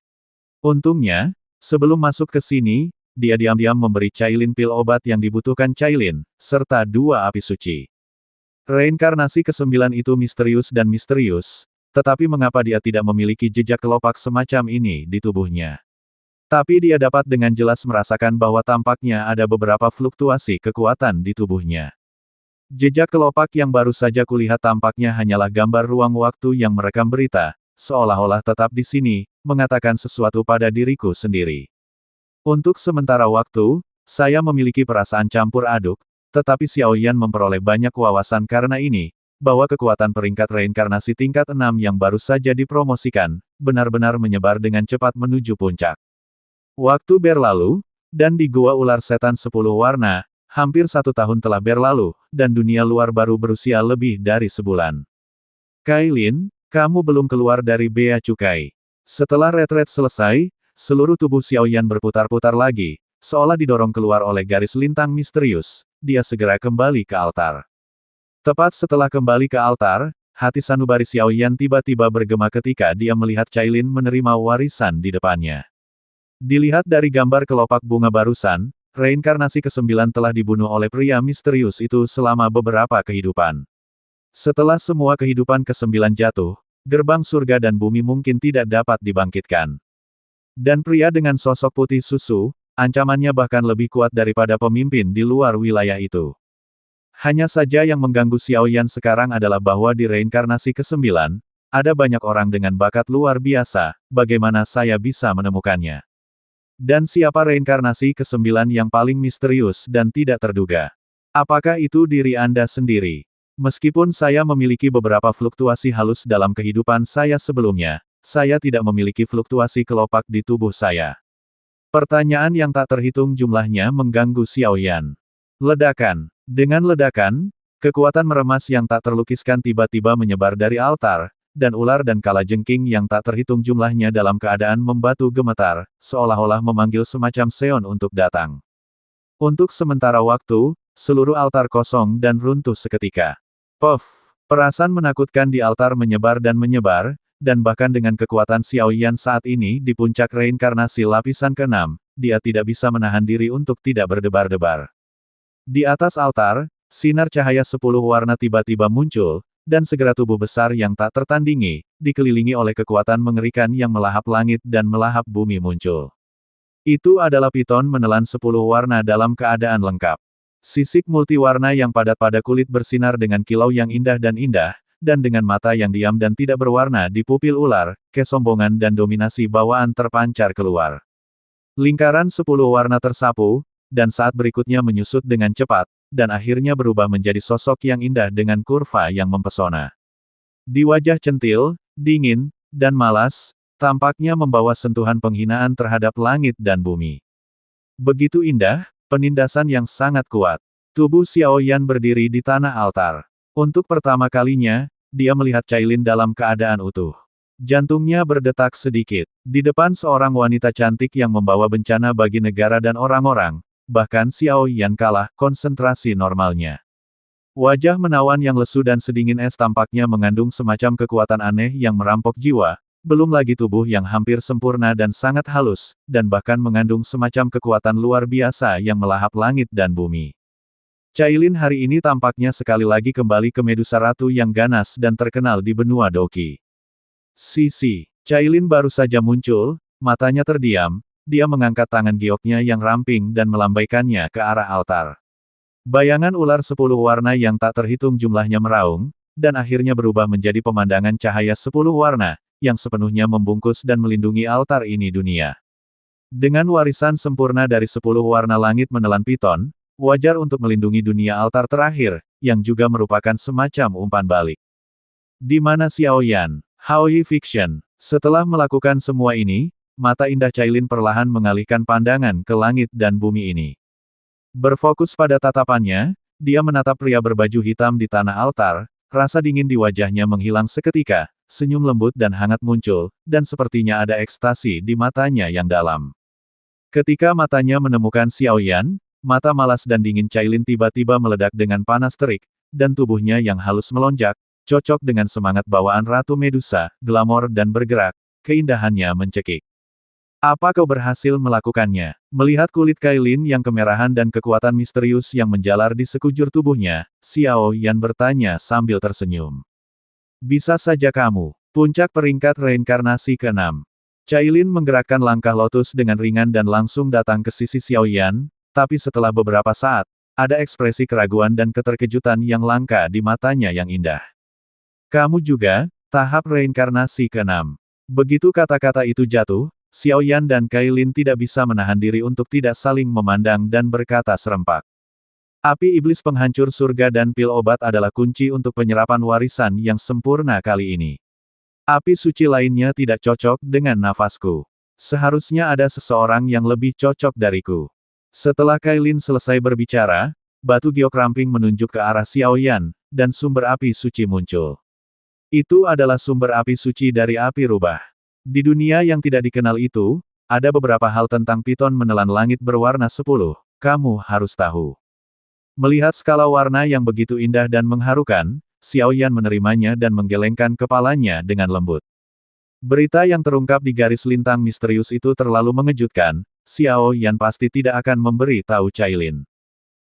Untungnya, sebelum masuk ke sini, dia diam-diam memberi Cailin pil obat yang dibutuhkan Cailin, serta 2 api suci. Reinkarnasi ke-9 itu misterius dan misterius, tetapi mengapa dia tidak memiliki jejak kelopak semacam ini di tubuhnya? Tapi dia dapat dengan jelas merasakan bahwa tampaknya ada beberapa fluktuasi kekuatan di tubuhnya. Jejak kelopak yang baru saja kulihat tampaknya hanyalah gambar ruang waktu yang merekam berita, seolah-olah tetap di sini, mengatakan sesuatu pada diriku sendiri. Untuk sementara waktu, saya memiliki perasaan campur aduk, tetapi Xiao Yan memperoleh banyak wawasan karena ini, bahwa kekuatan peringkat reinkarnasi tingkat 6 yang baru saja dipromosikan, benar-benar menyebar dengan cepat menuju puncak. Waktu berlalu, dan di Gua Ular Setan 10 Warna, hampir 1 tahun telah berlalu, dan dunia luar baru berusia lebih dari sebulan. Cailin, kamu belum keluar dari Bea Cukai. Setelah retret selesai, seluruh tubuh Xiao Yan berputar-putar lagi, seolah didorong keluar oleh garis lintang misterius, dia segera kembali ke altar. Tepat setelah kembali ke altar, hati sanubari Xiao Yan tiba-tiba bergema ketika dia melihat Cailin menerima warisan di depannya. Dilihat dari gambar kelopak bunga barusan, reinkarnasi ke-9 telah dibunuh oleh pria misterius itu selama beberapa kehidupan. Setelah semua kehidupan ke-9 jatuh, gerbang surga dan bumi mungkin tidak dapat dibangkitkan. Dan pria dengan sosok putih susu, ancamannya bahkan lebih kuat daripada pemimpin di luar wilayah itu. Hanya saja yang mengganggu Xiao Yan sekarang adalah bahwa di reinkarnasi ke-9, ada banyak orang dengan bakat luar biasa, bagaimana saya bisa menemukannya? Dan siapa reinkarnasi ke-9 yang paling misterius dan tidak terduga? Apakah itu diri Anda sendiri? Meskipun saya memiliki beberapa fluktuasi halus dalam kehidupan saya sebelumnya, saya tidak memiliki fluktuasi kelopak di tubuh saya. Pertanyaan yang tak terhitung jumlahnya mengganggu Xiao Yan. Ledakan. Dengan ledakan, kekuatan meremas yang tak terlukiskan tiba-tiba menyebar dari altar, dan ular dan kalajengking yang tak terhitung jumlahnya dalam keadaan membatu gemetar, seolah-olah memanggil semacam seon untuk datang. Untuk sementara waktu, seluruh altar kosong dan runtuh seketika. Puff! Perasaan menakutkan di altar menyebar, dan bahkan dengan kekuatan Xiao Yan saat ini di puncak reinkarnasi lapisan ke-6, dia tidak bisa menahan diri untuk tidak berdebar-debar. Di atas altar, sinar cahaya 10 warna tiba-tiba muncul, dan segera tubuh besar yang tak tertandingi, dikelilingi oleh kekuatan mengerikan yang melahap langit dan melahap bumi muncul. Itu adalah piton menelan 10 warna dalam keadaan lengkap. Sisik multiwarna yang padat pada kulit bersinar dengan kilau yang indah, dan dengan mata yang diam dan tidak berwarna di pupil ular, kesombongan dan dominasi bawaan terpancar keluar. Lingkaran 10 warna tersapu, dan saat berikutnya menyusut dengan cepat, dan akhirnya berubah menjadi sosok yang indah dengan kurva yang mempesona. Di wajah centil, dingin, dan malas, tampaknya membawa sentuhan penghinaan terhadap langit dan bumi. Begitu indah, penindasan yang sangat kuat. Tubuh Xiao Yan berdiri di tanah altar. Untuk pertama kalinya, dia melihat Cailin dalam keadaan utuh. Jantungnya berdetak sedikit. Di depan seorang wanita cantik yang membawa bencana bagi negara dan orang-orang, bahkan Xiao Yan kalah konsentrasi normalnya. Wajah menawan yang lesu dan sedingin es tampaknya mengandung semacam kekuatan aneh yang merampok jiwa, belum lagi tubuh yang hampir sempurna dan sangat halus, dan bahkan mengandung semacam kekuatan luar biasa yang melahap langit dan bumi. Cailin hari ini tampaknya sekali lagi kembali ke Medusa Ratu yang ganas dan terkenal di benua Doki. Sisi, Cailin baru saja muncul, matanya terdiam, dia mengangkat tangan gioknya yang ramping dan melambaikannya ke arah altar. Bayangan ular 10 warna yang tak terhitung jumlahnya meraung, dan akhirnya berubah menjadi pemandangan cahaya 10 warna, yang sepenuhnya membungkus dan melindungi altar ini dunia. Dengan warisan sempurna dari 10 warna langit menelan piton, wajar untuk melindungi dunia altar terakhir, yang juga merupakan semacam umpan balik. Di mana Xiao Yan? Haoyi Fiction. Setelah melakukan semua ini, mata indah Cailin perlahan mengalihkan pandangan ke langit dan bumi ini. Berfokus pada tatapannya, dia menatap pria berbaju hitam di tanah altar, rasa dingin di wajahnya menghilang seketika, senyum lembut dan hangat muncul, dan sepertinya ada ekstasi di matanya yang dalam. Ketika matanya menemukan Xiao Yan, mata malas dan dingin Cailin tiba-tiba meledak dengan panas terik, dan tubuhnya yang halus melonjak, cocok dengan semangat bawaan Ratu Medusa, glamor dan bergerak, keindahannya mencekik. Apa kau berhasil melakukannya? Melihat kulit Cailin yang kemerahan dan kekuatan misterius yang menjalar di sekujur tubuhnya, Xiao Yan bertanya sambil tersenyum. Bisa saja kamu. Puncak peringkat reinkarnasi ke-6. Cailin menggerakkan langkah lotus dengan ringan dan langsung datang ke sisi Xiao Yan, tapi setelah beberapa saat, ada ekspresi keraguan dan keterkejutan yang langka di matanya yang indah. Kamu juga, tahap reinkarnasi ke-6. Begitu kata-kata itu jatuh, Xiao Yan dan Cailin tidak bisa menahan diri untuk tidak saling memandang dan berkata serempak. Api iblis penghancur surga dan pil obat adalah kunci untuk penyerapan warisan yang sempurna kali ini. Api suci lainnya tidak cocok dengan nafasku. Seharusnya ada seseorang yang lebih cocok dariku. Setelah Cailin selesai berbicara, batu giok ramping menunjuk ke arah Xiao Yan, dan sumber api suci muncul. Itu adalah sumber api suci dari api rubah. Di dunia yang tidak dikenal itu, ada beberapa hal tentang piton menelan langit berwarna 10, kamu harus tahu. Melihat skala warna yang begitu indah dan mengharukan, Xiao Yan menerimanya dan menggelengkan kepalanya dengan lembut. Berita yang terungkap di garis lintang misterius itu terlalu mengejutkan, Xiao Yan pasti tidak akan memberi tahu Cailin.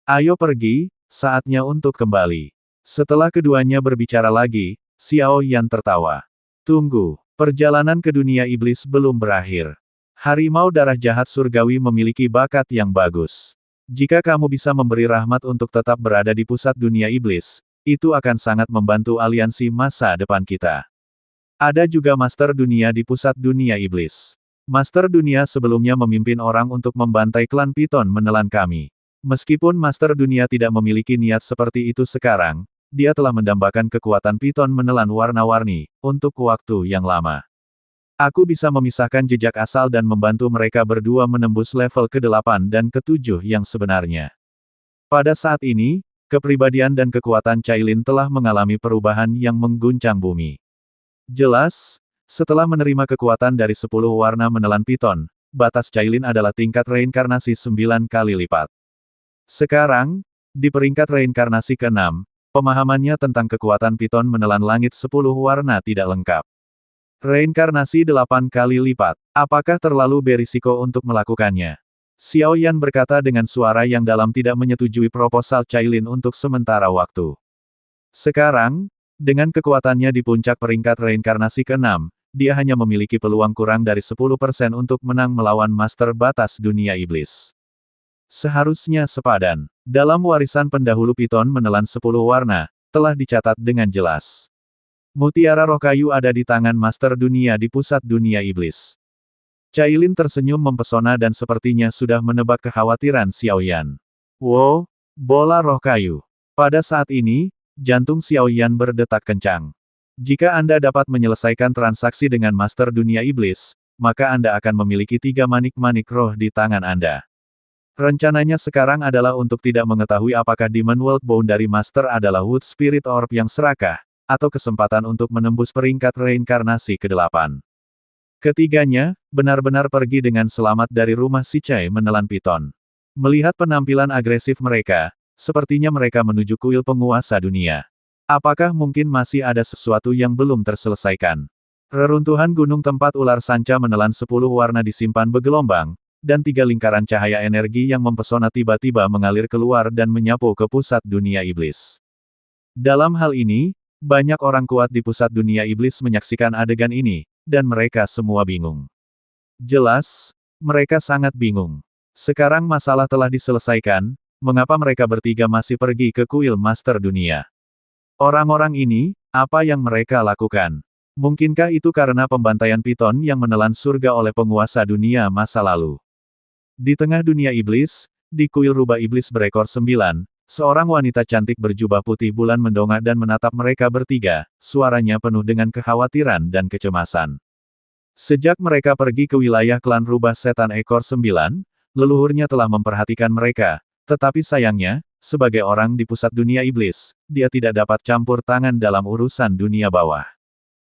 Ayo pergi, saatnya untuk kembali. Setelah keduanya berbicara lagi, Xiao Yan tertawa. Tunggu. Perjalanan ke dunia iblis belum berakhir. Harimau darah jahat surgawi memiliki bakat yang bagus. Jika kamu bisa memberi rahmat untuk tetap berada di pusat dunia iblis, itu akan sangat membantu aliansi masa depan kita. Ada juga Master Dunia di pusat dunia iblis. Master Dunia sebelumnya memimpin orang untuk membantai klan Piton menelan kami. Meskipun Master Dunia tidak memiliki niat seperti itu sekarang, dia telah mendambakan kekuatan piton menelan warna-warni, untuk waktu yang lama. Aku bisa memisahkan jejak asal dan membantu mereka berdua menembus level ke-8 dan ke-7 yang sebenarnya. Pada saat ini, kepribadian dan kekuatan Cailin telah mengalami perubahan yang mengguncang bumi. Jelas, setelah menerima kekuatan dari 10 warna menelan piton, batas Cailin adalah tingkat reinkarnasi 9 kali lipat. Sekarang, di peringkat reinkarnasi ke-6, pemahamannya tentang kekuatan piton menelan langit 10 warna tidak lengkap. Reinkarnasi 8 kali lipat. Apakah terlalu berisiko untuk melakukannya? Xiao Yan berkata dengan suara yang dalam tidak menyetujui proposal Cailin untuk sementara waktu. Sekarang, dengan kekuatannya di puncak peringkat reinkarnasi ke-6, dia hanya memiliki peluang kurang dari 10% untuk menang melawan Master Batas Dunia Iblis. Seharusnya sepadan. Dalam warisan pendahulu piton menelan 10 warna, telah dicatat dengan jelas. Mutiara roh kayu ada di tangan Master Dunia di pusat dunia iblis. Cailin tersenyum mempesona dan sepertinya sudah menebak kekhawatiran Xiao Yan. Wow, bola roh kayu. Pada saat ini, jantung Xiao Yan berdetak kencang. Jika Anda dapat menyelesaikan transaksi dengan Master Dunia Iblis, maka Anda akan memiliki 3 manik-manik roh di tangan Anda. Rencananya sekarang adalah untuk tidak mengetahui apakah Demon World Boundary Master adalah Wood Spirit Orb yang serakah, atau kesempatan untuk menembus peringkat reinkarnasi ke-8. Ketiganya, benar-benar pergi dengan selamat dari rumah si Cai menelan piton. Melihat penampilan agresif mereka, sepertinya mereka menuju kuil penguasa dunia. Apakah mungkin masih ada sesuatu yang belum terselesaikan? Reruntuhan gunung tempat ular sanca menelan 10 warna disimpan bergelombang, dan 3 lingkaran cahaya energi yang mempesona tiba-tiba mengalir keluar dan menyapu ke pusat dunia iblis. Dalam hal ini, banyak orang kuat di pusat dunia iblis menyaksikan adegan ini, dan mereka semua bingung. Jelas, mereka sangat bingung. Sekarang masalah telah diselesaikan, mengapa mereka bertiga masih pergi ke kuil Master Dunia? Orang-orang ini, apa yang mereka lakukan? Mungkinkah itu karena pembantaian piton yang menelan surga oleh penguasa dunia masa lalu? Di tengah dunia iblis, di kuil rubah iblis berekor 9, seorang wanita cantik berjubah putih bulan mendongak dan menatap mereka bertiga, suaranya penuh dengan kekhawatiran dan kecemasan. Sejak mereka pergi ke wilayah klan rubah setan ekor 9, leluhurnya telah memperhatikan mereka, tetapi sayangnya, sebagai orang di pusat dunia iblis, dia tidak dapat campur tangan dalam urusan dunia bawah.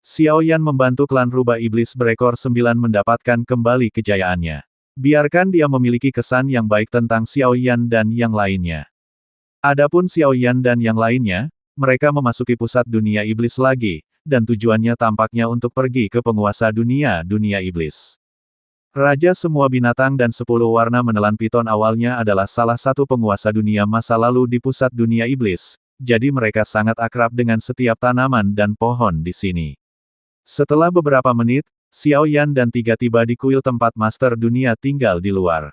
Xiao Yan membantu klan rubah iblis berekor 9 mendapatkan kembali kejayaannya. Biarkan dia memiliki kesan yang baik tentang Xiao Yan dan yang lainnya. Adapun Xiao Yan dan yang lainnya, mereka memasuki pusat dunia iblis lagi, dan tujuannya tampaknya untuk pergi ke penguasa dunia iblis. Raja semua binatang dan 10 warna menelan piton awalnya adalah salah satu penguasa dunia masa lalu di pusat dunia iblis, jadi mereka sangat akrab dengan setiap tanaman dan pohon di sini. Setelah beberapa menit, Xiao Yan dan 3 tiba di kuil tempat Master Dunia tinggal di luar.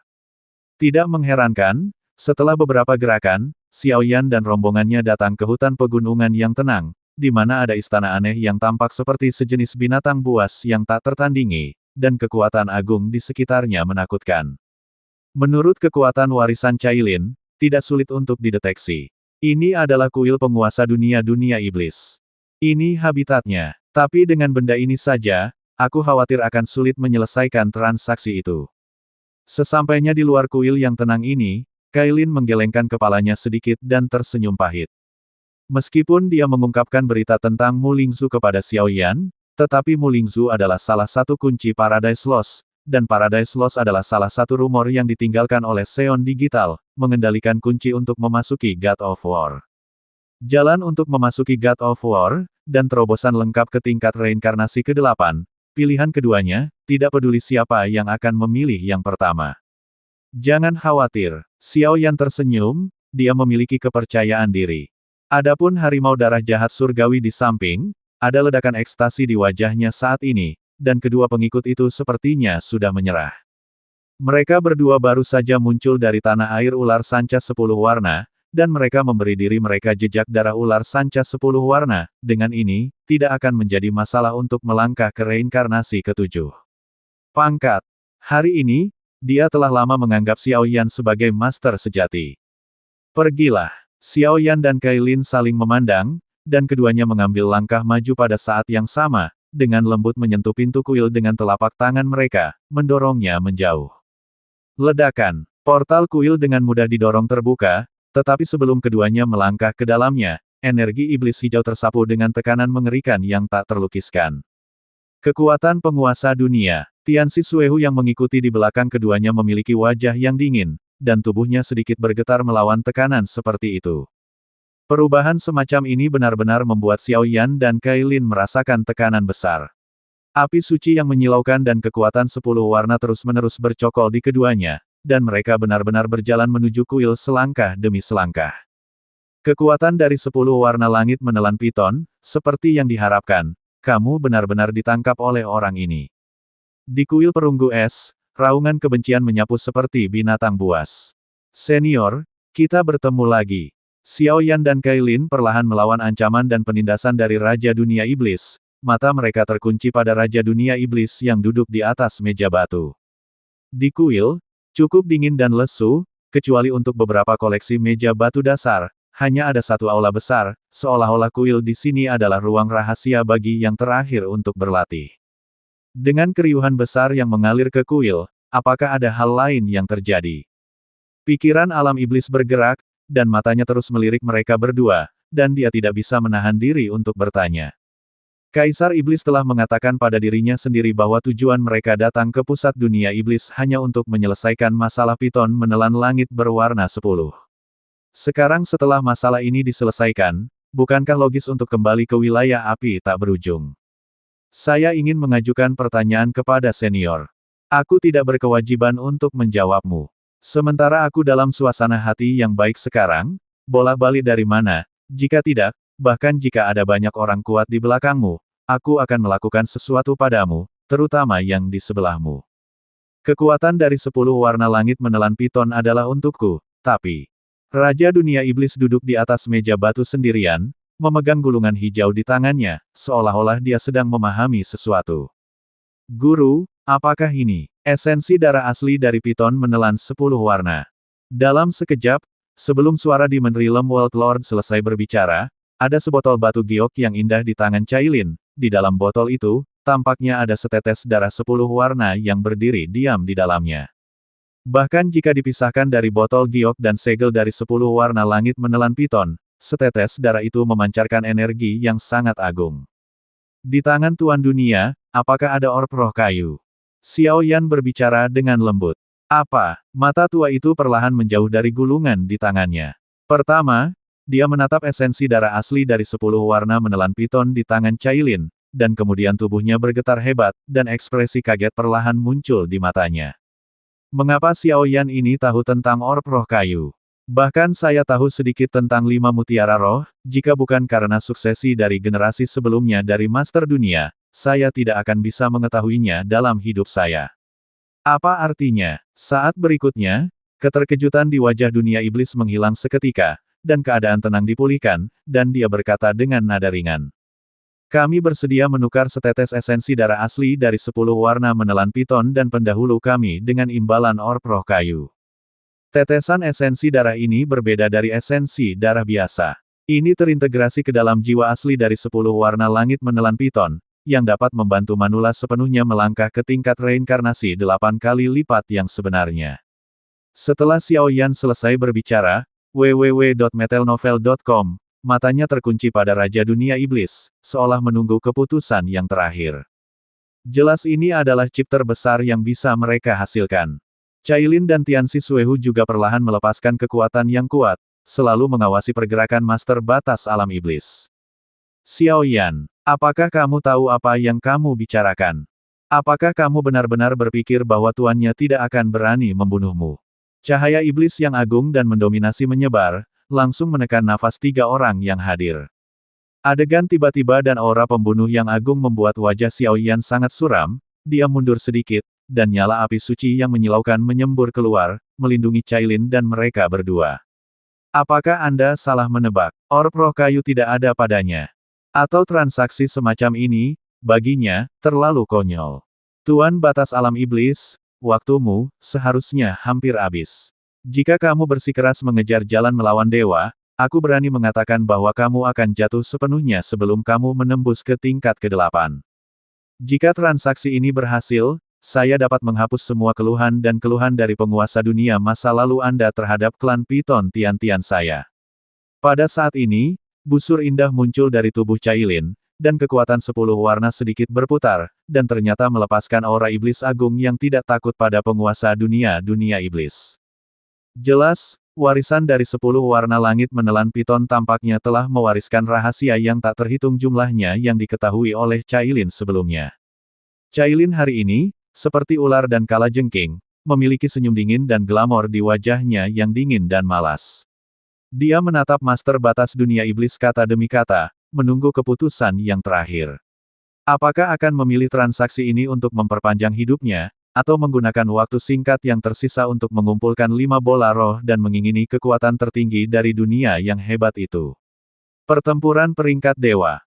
Tidak mengherankan, setelah beberapa gerakan, Xiao Yan dan rombongannya datang ke hutan pegunungan yang tenang, di mana ada istana aneh yang tampak seperti sejenis binatang buas yang tak tertandingi, dan kekuatan agung di sekitarnya menakutkan. Menurut kekuatan warisan Cailin, tidak sulit untuk dideteksi. Ini adalah kuil penguasa dunia iblis. Ini habitatnya. Tapi dengan benda ini saja, aku khawatir akan sulit menyelesaikan transaksi itu. Sesampainya di luar kuil yang tenang ini, Cailin menggelengkan kepalanya sedikit dan tersenyum pahit. Meskipun dia mengungkapkan berita tentang Mu Lingzu kepada Xiao Yan, tetapi Mu Lingzu adalah salah satu kunci Paradise Lost, dan Paradise Lost adalah salah satu rumor yang ditinggalkan oleh Seon Digital, mengendalikan kunci untuk memasuki God of War. Jalan untuk memasuki God of War, dan terobosan lengkap ke tingkat reinkarnasi ke-8, pilihan keduanya, tidak peduli siapa yang akan memilih yang pertama. Jangan khawatir, Xiao Yan tersenyum, dia memiliki kepercayaan diri. Adapun harimau darah jahat surgawi di samping, ada ledakan ekstasi di wajahnya saat ini, dan kedua pengikut itu sepertinya sudah menyerah. Mereka berdua baru saja muncul dari tanah air ular sanca 10 warna, dan mereka memberi diri mereka jejak darah ular sanca 10 warna, dengan ini, tidak akan menjadi masalah untuk melangkah ke reinkarnasi ke-7. Pangkat. Hari ini, dia telah lama menganggap Xiao Yan sebagai master sejati. Pergilah. Xiao Yan dan Cailin saling memandang, dan keduanya mengambil langkah maju pada saat yang sama, dengan lembut menyentuh pintu kuil dengan telapak tangan mereka, mendorongnya menjauh. Ledakan. Portal kuil dengan mudah didorong terbuka, tetapi sebelum keduanya melangkah ke dalamnya, energi iblis hijau tersapu dengan tekanan mengerikan yang tak terlukiskan. Kekuatan penguasa dunia. Tianxi Suehu yang mengikuti di belakang keduanya memiliki wajah yang dingin, dan tubuhnya sedikit bergetar melawan tekanan seperti itu. Perubahan semacam ini benar-benar membuat Xiao Yan dan Cailin merasakan tekanan besar. Api suci yang menyilaukan dan kekuatan 10 warna terus-menerus bercokol di keduanya, dan mereka benar-benar berjalan menuju kuil selangkah demi selangkah. Kekuatan dari 10 warna langit menelan piton, seperti yang diharapkan, kamu benar-benar ditangkap oleh orang ini. Di kuil perunggu es, raungan kebencian menyapu seperti binatang buas. Senior, kita bertemu lagi. Xiao Yan dan Kailin perlahan melawan ancaman dan penindasan dari Raja Dunia Iblis. Mata mereka terkunci pada Raja Dunia Iblis yang duduk di atas meja batu. Di kuil, cukup dingin dan lesu, kecuali untuk beberapa koleksi meja batu dasar, hanya ada satu aula besar, seolah-olah kuil di sini adalah ruang rahasia bagi yang terakhir untuk berlatih. Dengan keriuhan besar yang mengalir ke kuil, apakah ada hal lain yang terjadi? Pikiran alam iblis bergerak, dan matanya terus melirik mereka berdua, dan dia tidak bisa menahan diri untuk bertanya. Kaisar Iblis telah mengatakan pada dirinya sendiri bahwa tujuan mereka datang ke pusat dunia iblis hanya untuk menyelesaikan masalah piton menelan langit berwarna 10. Sekarang setelah masalah ini diselesaikan, bukankah logis untuk kembali ke wilayah api tak berujung? Saya ingin mengajukan pertanyaan kepada senior. Aku tidak berkewajiban untuk menjawabmu. Sementara aku dalam suasana hati yang baik sekarang, bola-balik dari mana? Jika tidak, bahkan jika ada banyak orang kuat di belakangmu, aku akan melakukan sesuatu padamu, terutama yang di sebelahmu. Kekuatan dari 10 warna langit menelan piton adalah untukku, tapi Raja Dunia Iblis duduk di atas meja batu sendirian, memegang gulungan hijau di tangannya, seolah-olah dia sedang memahami sesuatu. Guru, apakah ini esensi darah asli dari piton menelan 10 warna? Dalam sekejap, sebelum suara di Realm World Lord selesai berbicara, ada sebotol batu giok yang indah di tangan Cailin. Di dalam botol itu, tampaknya ada setetes darah 10 warna yang berdiri diam di dalamnya. Bahkan jika dipisahkan dari botol giok dan segel dari 10 warna langit menelan piton, setetes darah itu memancarkan energi yang sangat agung. Di tangan Tuan Dunia, apakah ada orb roh kayu? Xiao Yan berbicara dengan lembut. Apa? Mata tua itu perlahan menjauh dari gulungan di tangannya. Pertama, dia menatap esensi darah asli dari 10 warna menelan piton di tangan Cailin, dan kemudian tubuhnya bergetar hebat, dan ekspresi kaget perlahan muncul di matanya. Mengapa Xiao Yan ini tahu tentang orb roh kayu? Bahkan saya tahu sedikit tentang 5 mutiara roh, jika bukan karena suksesi dari generasi sebelumnya dari Master Dunia, saya tidak akan bisa mengetahuinya dalam hidup saya. Apa artinya? Saat berikutnya, keterkejutan di wajah dunia iblis menghilang seketika, dan keadaan tenang dipulihkan, dan dia berkata dengan nada ringan. Kami bersedia menukar setetes esensi darah asli dari 10 warna menelan piton dan pendahulu kami dengan imbalan orb roh kayu. Tetesan esensi darah ini berbeda dari esensi darah biasa. Ini terintegrasi ke dalam jiwa asli dari 10 warna langit menelan piton, yang dapat membantu Manula sepenuhnya melangkah ke tingkat reinkarnasi 8 kali lipat yang sebenarnya. Setelah Xiao Yan selesai berbicara, www.metelnovel.com, matanya terkunci pada Raja Dunia Iblis, seolah menunggu keputusan yang terakhir. Jelas ini adalah chip terbesar yang bisa mereka hasilkan. Cailin dan Tianxi Suehu juga perlahan melepaskan kekuatan yang kuat, selalu mengawasi pergerakan Master Batas Alam Iblis. Xiao Yan, apakah kamu tahu apa yang kamu bicarakan? Apakah kamu benar-benar berpikir bahwa tuannya tidak akan berani membunuhmu? Cahaya iblis yang agung dan mendominasi menyebar, langsung menekan nafas 3 orang yang hadir. Adegan tiba-tiba dan aura pembunuh yang agung membuat wajah Xiao Yan sangat suram, dia mundur sedikit, dan nyala api suci yang menyilaukan menyembur keluar, melindungi Cailin dan mereka berdua. Apakah Anda salah menebak? Orb roh kayu tidak ada padanya. Atau transaksi semacam ini, baginya, terlalu konyol. Tuan Batas Alam Iblis, waktumu, seharusnya hampir habis. Jika kamu bersikeras mengejar jalan melawan dewa, aku berani mengatakan bahwa kamu akan jatuh sepenuhnya sebelum kamu menembus ke tingkat ke-8. Jika transaksi ini berhasil, saya dapat menghapus semua keluhan dan keluhan dari penguasa dunia masa lalu Anda terhadap klan Piton Tian-Tian saya. Pada saat ini, busur indah muncul dari tubuh Cailin, dan kekuatan 10 warna sedikit berputar, dan ternyata melepaskan aura iblis agung yang tidak takut pada penguasa dunia iblis. Jelas, warisan dari 10 warna langit menelan piton tampaknya telah mewariskan rahasia yang tak terhitung jumlahnya yang diketahui oleh Cailin sebelumnya. Cailin hari ini, seperti ular dan kalajengking, memiliki senyum dingin dan glamor di wajahnya yang dingin dan malas. Dia menatap Master Batas Dunia Iblis kata demi kata, menunggu keputusan yang terakhir. Apakah akan memilih transaksi ini untuk memperpanjang hidupnya, atau menggunakan waktu singkat yang tersisa untuk mengumpulkan 5 bola roh dan mengingini kekuatan tertinggi dari dunia yang hebat itu. Pertempuran peringkat dewa.